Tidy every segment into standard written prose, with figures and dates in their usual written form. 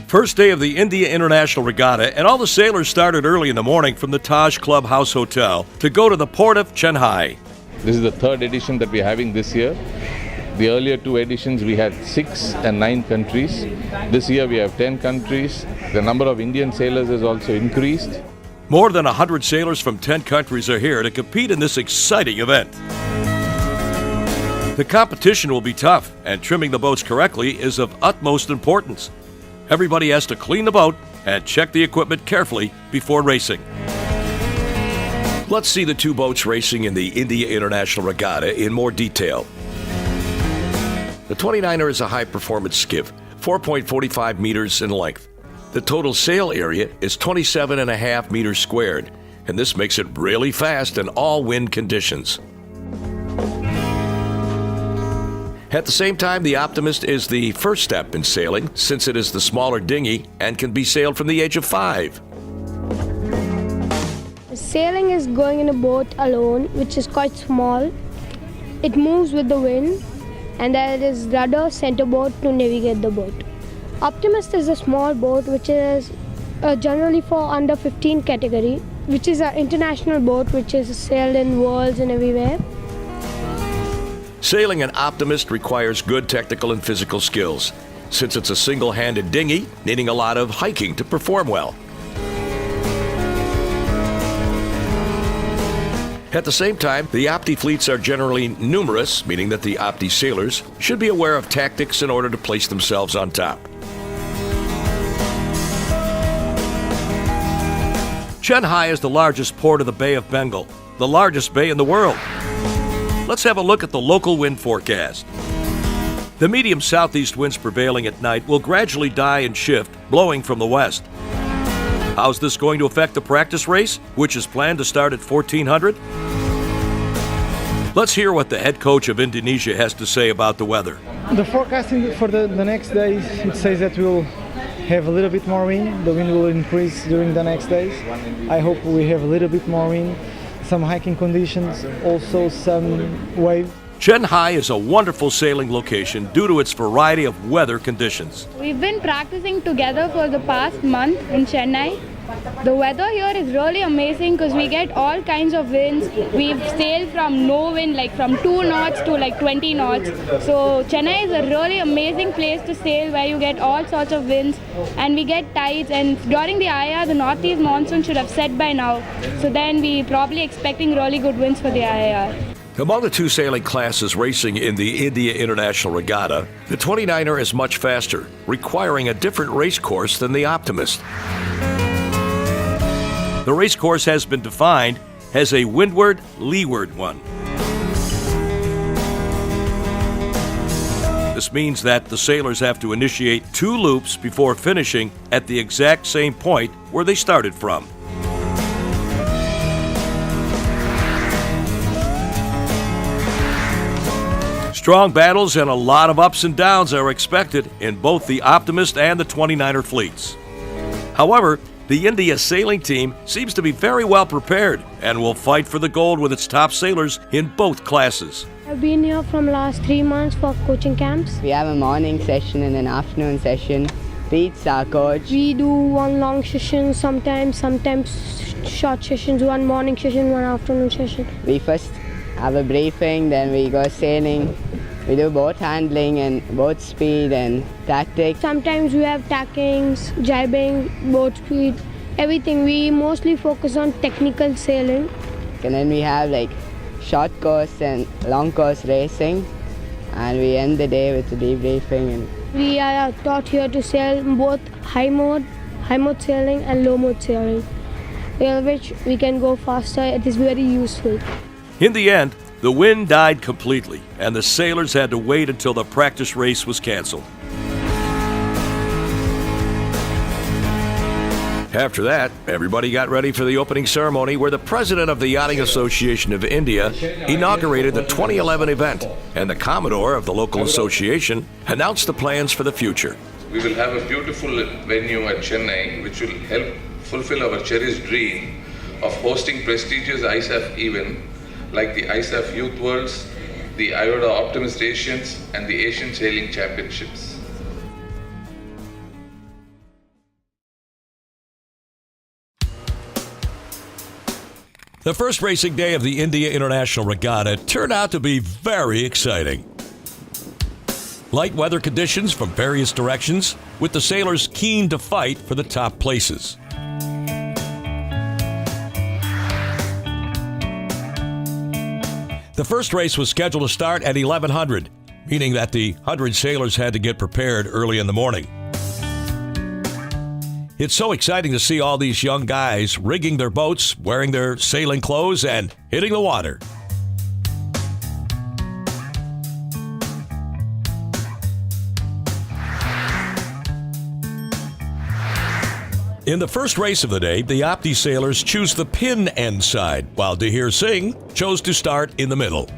First day of the India International Regatta, and all the sailors started early in the morning from the Taj Club House Hotel to go to the port of Chennai. This is the third edition that we're having this year. The earlier two editions we had 6 and 9 countries. This year we have 10 countries. The number of Indian sailors has also increased. More than 100 sailors from 10 countries are here to compete in this exciting event. The competition will be tough, and trimming the boats correctly is of utmost importance. Everybody has to clean the boat and check the equipment carefully before racing. Let's see the two boats racing in the India International Regatta in more detail. The 29er is a high-performance skiff, 4.45 meters in length. The total sail area is 27.5 meters squared, and this makes it really fast in all wind conditions. At the same time, the Optimist is the first step in sailing, since it is the smaller dinghy and can be sailed from the age of 5. Sailing is going in a boat alone, which is quite small. It moves with the wind, and there is rudder centerboard to navigate the boat. Optimist is a small boat which is generally for under 15 category, which is an international boat which is sailed in worlds and everywhere. Sailing an Optimist requires good technical and physical skills, since it's a single-handed dinghy needing a lot of hiking to perform well. At the same time, the Opti fleets are generally numerous, meaning that the Opti sailors should be aware of tactics in order to place themselves on top. Chennai is the largest port of the Bay of Bengal, the largest bay in the world. Let's have a look at the local wind forecast. The medium southeast winds prevailing at night will gradually die and shift, blowing from the west. How's this going to affect the practice race, which is planned to start at 1400? Let's hear what the head coach of Indonesia has to say about the weather. The forecasting for the next days, it says that we'll have a little bit more wind. The wind will increase during the next days. I hope we have a little bit more wind, some hiking conditions, also some wave. Chennai is a wonderful sailing location due to its variety of weather conditions. We've been practicing together for the past month in Chennai. The weather here is really amazing because we get all kinds of winds. We've sailed from no wind, like from 2 knots to like 20 knots. So Chennai is a really amazing place to sail where you get all sorts of winds and we get tides, and during the IR the northeast monsoon should have set by now. So then we're probably expecting really good winds for the IR. Among the two sailing classes racing in the India International Regatta, the 29er is much faster, requiring a different race course than the Optimist. The race course has been defined as a windward-leeward one. This means that the sailors have to initiate 2 loops before finishing at the exact same point where they started from. Strong battles and a lot of ups and downs are expected in both the Optimist and the 29er fleets. However, the India sailing team seems to be very well prepared and will fight for the gold with its top sailors in both classes. I've been here from last 3 months for coaching camps. We have a morning session and an afternoon session. Pete's our coach. We do one long session sometimes short sessions, one morning session, one afternoon session. We first have a briefing, then we go sailing. We do boat handling and boat speed and tactics. Sometimes we have tackings, jibing, boat speed, everything. We mostly focus on technical sailing. And then we have like short course and long course racing. And we end the day with a debriefing. And we are taught here to sail both high mode sailing and low mode sailing, which we can go faster. It is very useful. In the end, the wind died completely, and the sailors had to wait until the practice race was canceled. After that, everybody got ready for the opening ceremony where the president of the Yachting Association of India inaugurated the 2011 event, and the commodore of the local association announced the plans for the future. We will have a beautiful venue at Chennai which will help fulfill our cherished dream of hosting prestigious ISAF events like the ISAF Youth Worlds, the IOTA Optimist Asians, and the Asian Sailing Championships. The first racing day of the India International Regatta turned out to be very exciting. Light weather conditions from various directions, with the sailors keen to fight for the top places. The first race was scheduled to start at 1100, meaning that the 100 sailors had to get prepared early in the morning. It's so exciting to see all these young guys rigging their boats, wearing their sailing clothes, and hitting the water. In the first race of the day, the Opti sailors choose the pin end side, while Dheer Singh chose to start in the middle.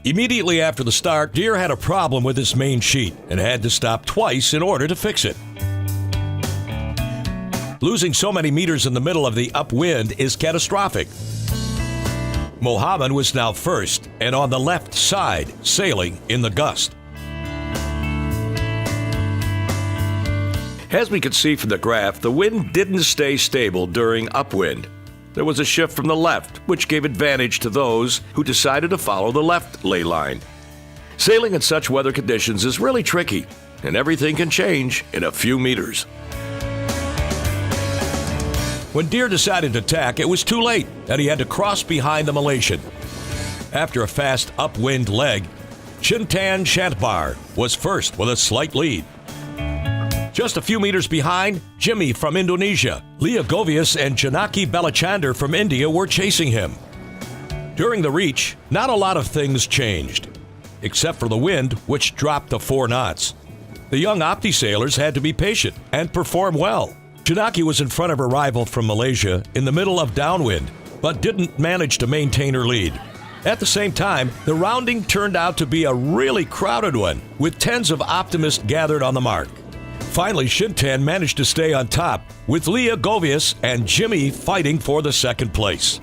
Immediately after the start, Dheer had a problem with his main sheet and had to stop twice in order to fix it. Losing so many meters in the middle of the upwind is catastrophic. Mohammed was now first and on the left side, sailing in the gust. As we can see from the graph, the wind didn't stay stable during upwind. There was a shift from the left, which gave advantage to those who decided to follow the left ley line. Sailing in such weather conditions is really tricky, and everything can change in a few meters. When Dheer decided to tack, it was too late, and he had to cross behind the Malaysian. After a fast upwind leg, Chintan Shantbar was first with a slight lead. Just a few meters behind, Jimmy from Indonesia, Leah Govius and Janaki Balachander from India were chasing him. During the reach, not a lot of things changed, except for the wind, which dropped to 4 knots. The young Opti sailors had to be patient and perform well. Janaki was in front of her rival from Malaysia in the middle of downwind, but didn't manage to maintain her lead. At the same time, the rounding turned out to be a really crowded one, with tens of optimists gathered on the mark. Finally, Shintan managed to stay on top, with Leah Govius and Jimmy fighting for the second place.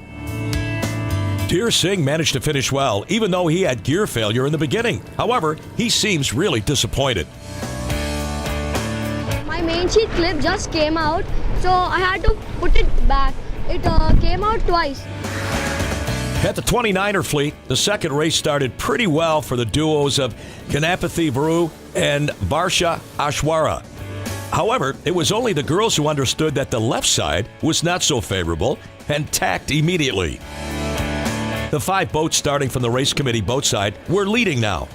Dheer Singh managed to finish well, even though he had gear failure in the beginning. However, he seems really disappointed. My main sheet clip just came out, so I had to put it back. It came out twice. At the 29er fleet, the second race started pretty well for the duos of Ganapathy Varu and Varsha Ashwara. However, it was only the girls who understood that the left side was not so favorable and tacked immediately. The 5 boats starting from the race committee boat side were leading now.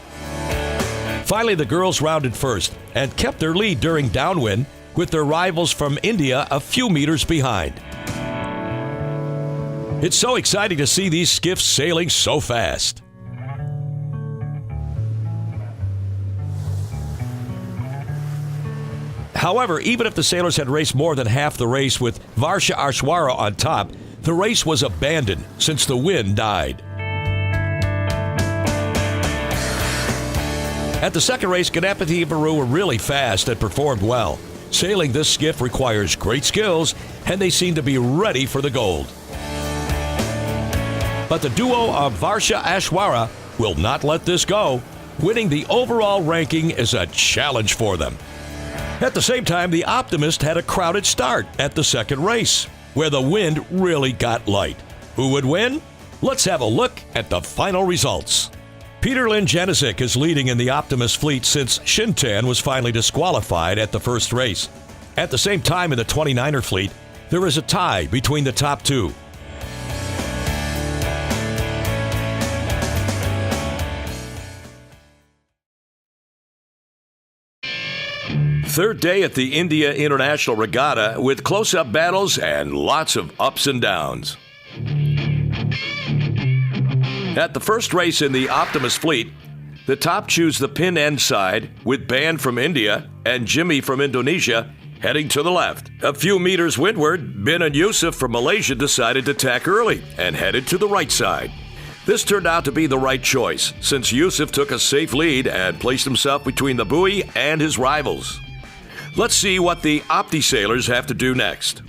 Finally, the girls rounded first and kept their lead during downwind, with their rivals from India a few meters behind. It's so exciting to see these skiffs sailing so fast. However, even if the sailors had raced more than half the race with Varsha Ashwara on top, the race was abandoned since the wind died. At the second race, Ganapathy and Varu were really fast and performed well. Sailing this skiff requires great skills, and they seem to be ready for the gold. But the duo of Varsha Ashwara will not let this go. Winning the overall ranking is a challenge for them. At the same time, the Optimist had a crowded start at the second race, where the wind really got light. Who would win? Let's have a look at the final results. Peter Lynn Janisic is leading in the Optimist fleet since Shintan was finally disqualified at the first race. At the same time in the 29er fleet, there is a tie between the top 2. Third day at the India International Regatta with close-up battles and lots of ups and downs. At the first race in the Optimist fleet, the top choose the pin end side with Ban from India and Jimmy from Indonesia heading to the left. A few meters windward, Bin and Yusuf from Malaysia decided to tack early and headed to the right side. This turned out to be the right choice, since Yusuf took a safe lead and placed himself between the buoy and his rivals. Let's see what the Opti sailors have to do next.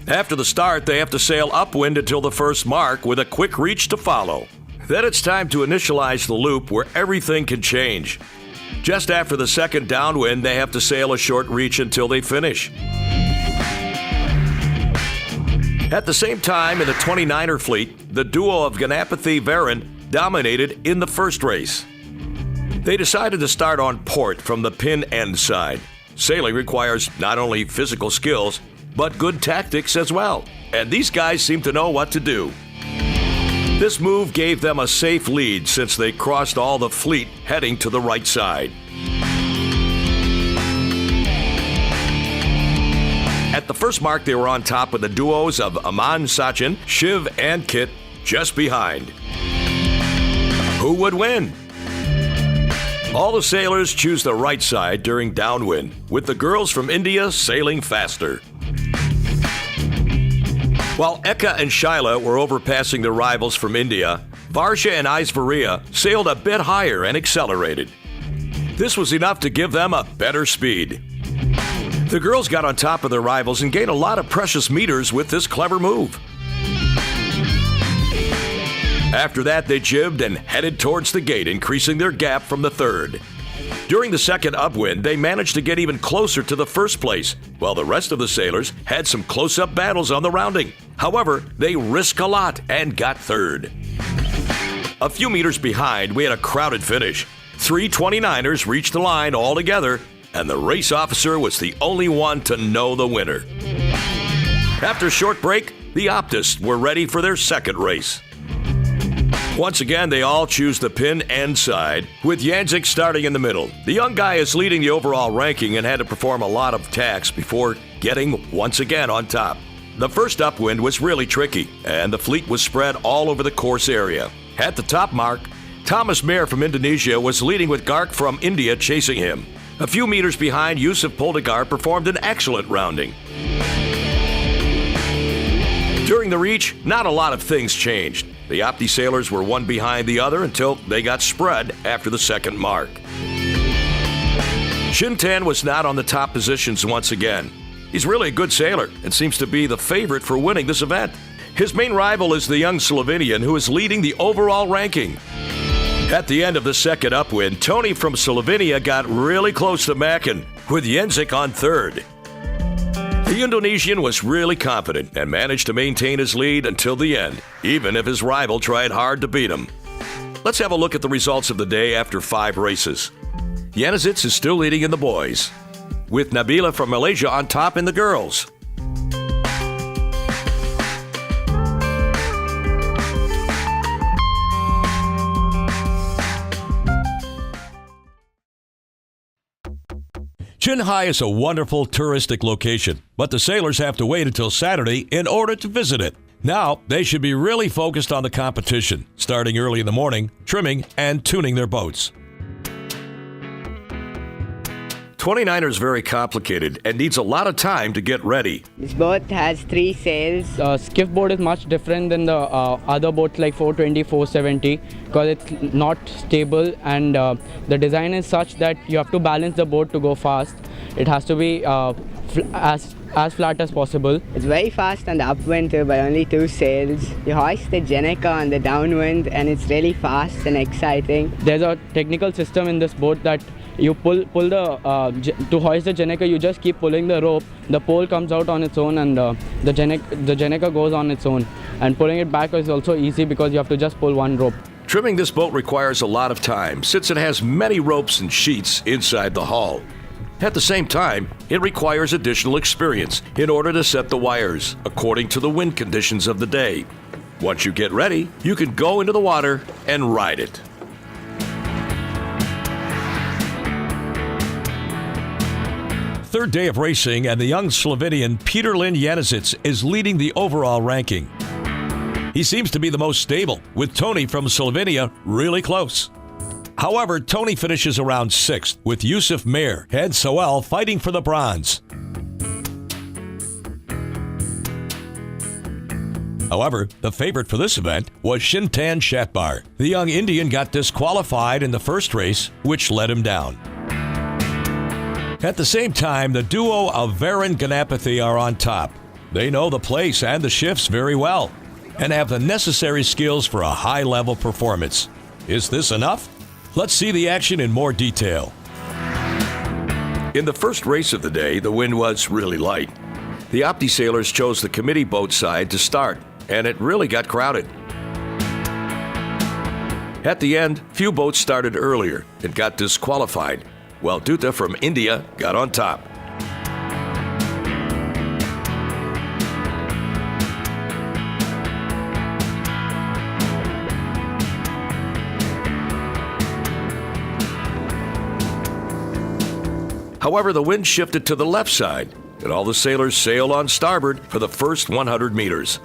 After the start, they have to sail upwind until the first mark with a quick reach to follow. Then it's time to initialize the loop where everything can change. Just after the second downwind, they have to sail a short reach until they finish. At the same time, in the 29er fleet, the duo of Ganapathy Varan dominated in the first race. They decided to start on port from the pin end side. Sailing requires not only physical skills, but good tactics as well. And these guys seem to know what to do. This move gave them a safe lead since they crossed all the fleet heading to the right side. At the first mark, they were on top with the duos of Aman Sachin, Shiv, and Kit just behind. Who would win? All the sailors choose the right side during downwind, with the girls from India sailing faster. While Eka and Shaila were overpassing their rivals from India, Varsha and Aishwarya sailed a bit higher and accelerated. This was enough to give them a better speed. The girls got on top of their rivals and gained a lot of precious meters with this clever move. After that, they jibbed and headed towards the gate, increasing their gap from the third. During the second upwind, they managed to get even closer to the first place, while the rest of the sailors had some close-up battles on the rounding. However, they risked a lot and got third. A few meters behind, we had a crowded finish. 3 29ers reached the line all together, and the race officer was the only one to know the winner. After a short break, the optists were ready for their second race. Once again, they all choose the pin end side, with Yanzik starting in the middle. The young guy is leading the overall ranking and had to perform a lot of tacks before getting once again on top. The first upwind was really tricky, and the fleet was spread all over the course area. At the top mark, Thomas Mayer from Indonesia was leading with Garg from India chasing him. A few meters behind, Yusuf Poldagar performed an excellent rounding. During the reach, not a lot of things changed. The Opti sailors were one behind the other until they got spread after the second mark. Shintan was not on the top positions once again. He's really a good sailor and seems to be the favorite for winning this event. His main rival is the young Slovenian who is leading the overall ranking. At the end of the second upwind, Tony from Slovenia got really close to Mackin, with Jenzik on third. The Indonesian was really confident and managed to maintain his lead until the end, even if his rival tried hard to beat him. Let's have a look at the results of the day after 5 races. Janicic is still leading in the boys, with Nabila from Malaysia on top in the girls. Jinhai is a wonderful touristic location, but the sailors have to wait until Saturday in order to visit it. Now, they should be really focused on the competition, starting early in the morning, trimming and tuning their boats. 29er is very complicated and needs a lot of time to get ready. This boat has 3 sails. Skiff boat is much different than the other boats like 420, 470 because it's not stable, and the design is such that you have to balance the boat to go fast. It has to be as flat as possible. It's very fast on the upwind too, by only 2 sails. You hoist the Jenica on the downwind and it's really fast and exciting. There's a technical system in this boat that you pull to hoist the Jenica, you just keep pulling the rope. The pole comes out on its own, and the Jenica goes on its own. And pulling it back is also easy because you have to just pull one rope. Trimming this boat requires a lot of time since it has many ropes and sheets inside the hull. At the same time, it requires additional experience in order to set the wires according to the wind conditions of the day. Once you get ready, you can go into the water and ride it. Third day of racing, and the young Slovenian Peter Lin Janicic is leading the overall ranking. He seems to be the most stable, with Tony from Slovenia really close. However, Tony finishes around 6th, with Yusuf Mayer and Soel fighting for the bronze. However, the favorite for this event was Shintan Shatbar. The young Indian got disqualified in the first race, which let him down. At the same time, the duo of Varan Ganapathy are on top. They know the place and the shifts very well and have the necessary skills for a high-level performance. Is this enough? Let's see the action in more detail. In the first race of the day, the wind was really light. The Opti sailors chose the committee boat side to start, and it really got crowded. At the end, few boats started earlier and got disqualified, while Dutta from India got on top. However, the wind shifted to the left side, and all the sailors sailed on starboard for the first 100 meters.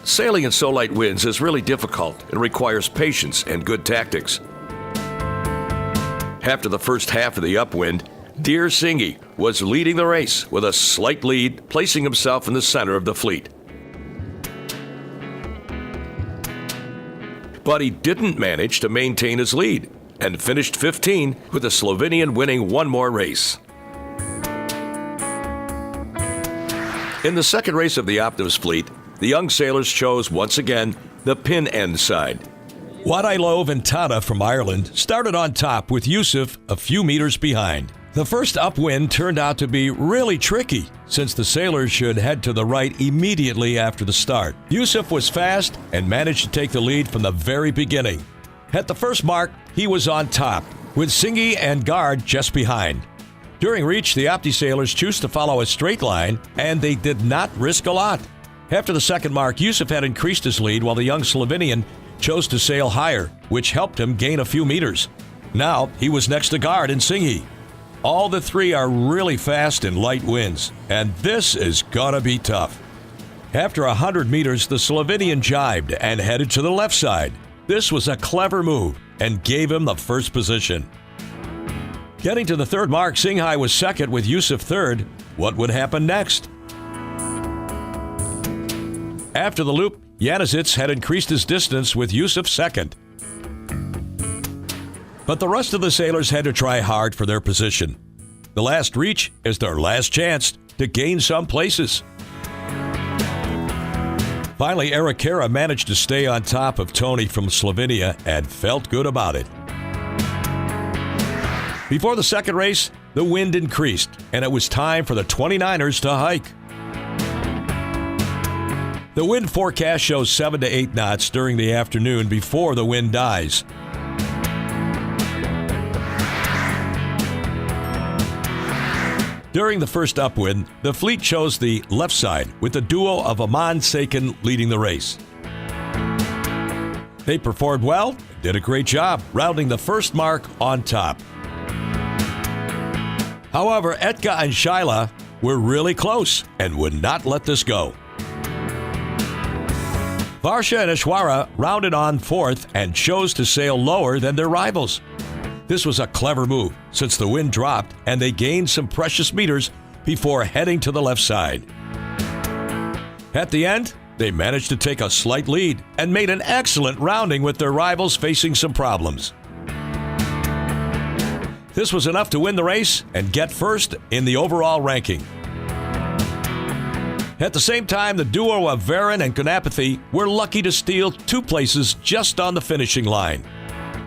Sailing in so light winds is really difficult and requires patience and good tactics. After the first half of the upwind, Deer Singhi was leading the race with a slight lead, placing himself in the center of the fleet. But he didn't manage to maintain his lead and finished 15, with the Slovenian winning one more race. In the second race of the Optimus fleet, the young sailors chose once again the pin end side. Wadailove and Tata from Ireland started on top with Yusuf a few meters behind. The first upwind turned out to be really tricky, since the sailors should head to the right immediately after the start. Yusuf was fast and managed to take the lead from the very beginning. At the first mark, he was on top, with Singhi and Gard just behind. During reach, the Opti sailors chose to follow a straight line, and they did not risk a lot. After the second mark, Yusuf had increased his lead, while the young Slovenian chose to sail higher, which helped him gain a few meters. Now, he was next to Gard and Singhi. All the three are really fast in light winds, and this is gonna be tough. After 100 meters, the Slovenian jibed and headed to the left side. This was a clever move and gave him the first position. Getting to the third mark, Singhi was second with Yusuf third. What would happen next? After the loop, Janicic had increased his distance with Yusuf second. But the rest of the sailors had to try hard for their position. The last reach is their last chance to gain some places. Finally, Eric Kara managed to stay on top of Tony from Slovenia and felt good about it. Before the second race, the wind increased, and it was time for the 29ers to hike. The wind forecast shows 7 to 8 knots during the afternoon before the wind dies. During the first upwind, the fleet chose the left side, with the duo of Aman Sakin leading the race. They performed well, did a great job, rounding the first mark on top. However, Etka and Shaila were really close and would not let this go. Varsha and Ishwara rounded on fourth and chose to sail lower than their rivals. This was a clever move, since the wind dropped and they gained some precious meters before heading to the left side. At the end, they managed to take a slight lead and made an excellent rounding with their rivals facing some problems. This was enough to win the race and get first in the overall ranking. At the same time, the duo of Varan and Ganapathy were lucky to steal 2 places just on the finishing line.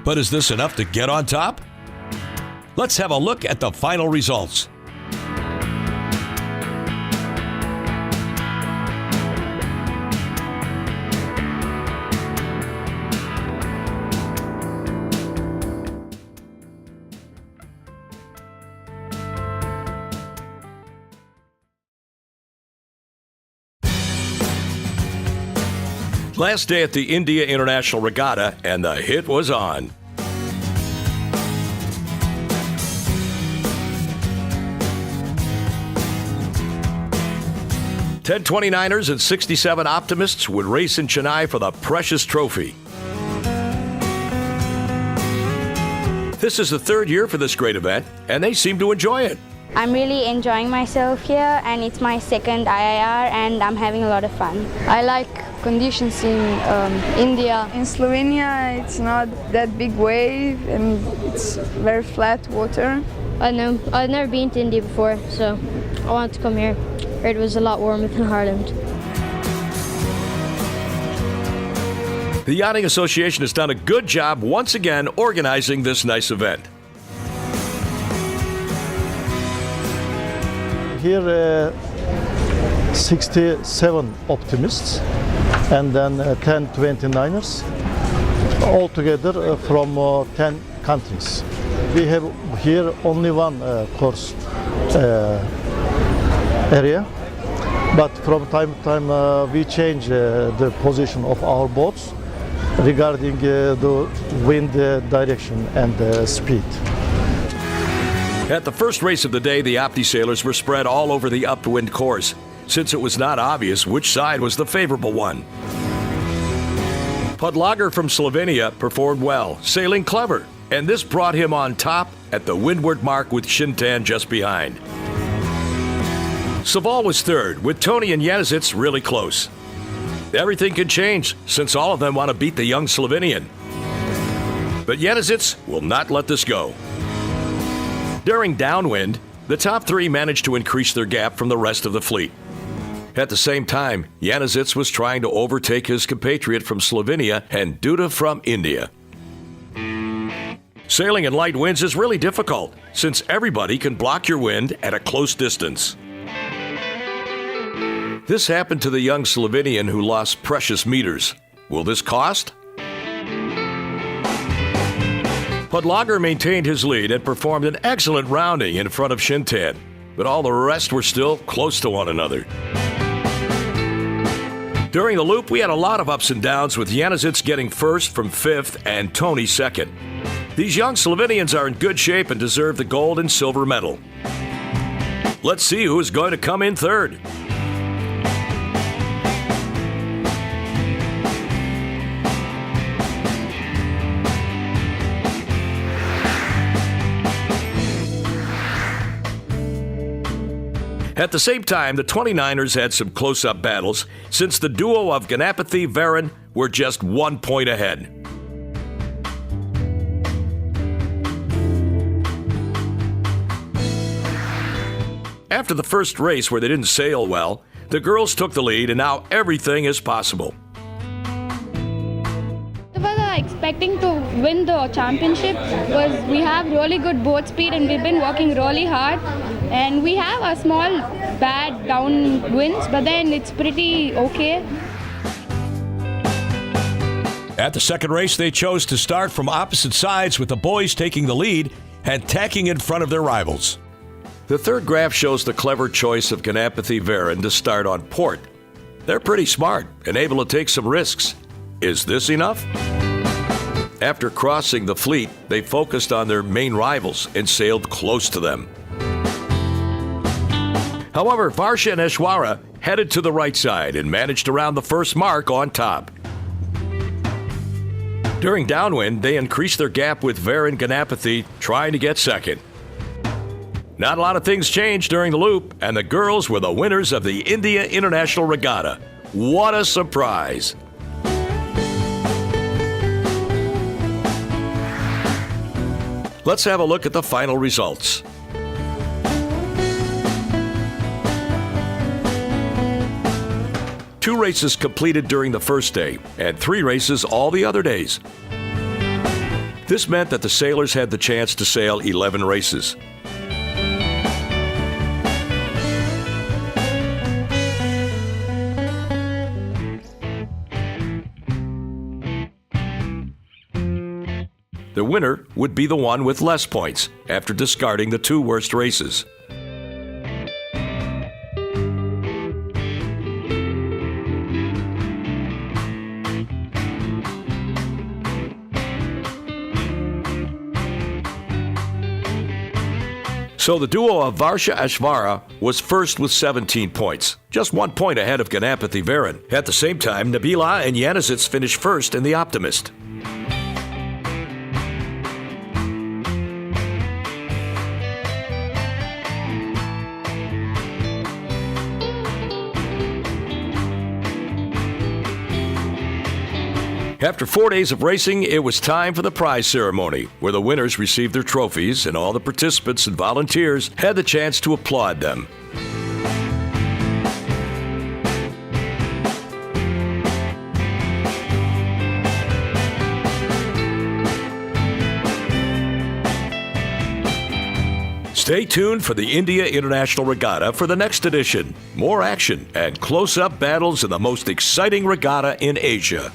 But is this enough to get on top? Let's have a look at the final results. Last day at the India International Regatta, and the hit was on. Ten 29ers and 67 Optimists would race in Chennai for the precious trophy. This is the third year for this great event, and they seem to enjoy it. I'm really enjoying myself here, and it's my second IIR, and I'm having a lot of fun. I like conditions in India. In Slovenia, it's not that big wave, and it's very flat water. I've never been to India before, so I wanted to come here. Heard it was a lot warmer than Ireland. The Yachting Association has done a good job once again organizing this nice event. Here 67 optimists and then 10 29ers, altogether from 10 countries. We have here only one course area, but from time to time we change the position of our boats regarding the wind direction and speed. At the first race of the day, the Opti sailors were spread all over the upwind course, since it was not obvious which side was the favorable one. Podlager from Slovenia performed well, sailing clever, and this brought him on top at the windward mark with Shintan just behind. Saval was third, with Tony and Janicic really close. Everything could change, since all of them want to beat the young Slovenian. But Janicic will not let this go. During downwind, the top three managed to increase their gap from the rest of the fleet. At the same time, Janicic was trying to overtake his compatriot from Slovenia and Duda from India. Sailing in light winds is really difficult, since everybody can block your wind at a close distance. This happened to the young Slovenian who lost precious meters. Will this cost? Podlager maintained his lead and performed an excellent rounding in front of Shintan, but all the rest were still close to one another. During the loop, we had a lot of ups and downs, with Janicic getting first from fifth and Tony second. These young Slovenians are in good shape and deserve the gold and silver medal. Let's see who is going to come in third. At the same time, the 29ers had some close-up battles, since the duo of Ganapathy Varan were just 1 point ahead. After the first race where they didn't sail well, the girls took the lead, and now everything is possible. We were expecting to win the championship because we have really good boat speed and we've been working really hard, and we have a small bad downwinds, but then it's pretty okay. At the second race, they chose to start from opposite sides, with the boys taking the lead and tacking in front of their rivals. The third graph shows the clever choice of Ganapathy Varan to start on port. They're pretty smart and able to take some risks. Is this enough? After crossing the fleet, they focused on their main rivals and sailed close to them. However, Varsha and Eshwara headed to the right side and managed to round the first mark on top. During downwind, they increased their gap with Varan Ganapathy trying to get second. Not a lot of things changed during the loop, and the girls were the winners of the India International Regatta. What a surprise! Let's have a look at the final results. Two races completed during the first day, and 3 races all the other days. This meant that the sailors had the chance to sail 11 races. The winner would be the one with less points, after discarding the 2 worst races. So the duo of Varsha Ashvara was first with 17 points, just 1 point ahead of Ganapathy Varan. At the same time, Nabila and Janicic finished first in the Optimist. After 4 days of racing, it was time for the prize ceremony, where the winners received their trophies and all the participants and volunteers had the chance to applaud them. Stay tuned for the India International Regatta for the next edition. More action and close-up battles in the most exciting regatta in Asia.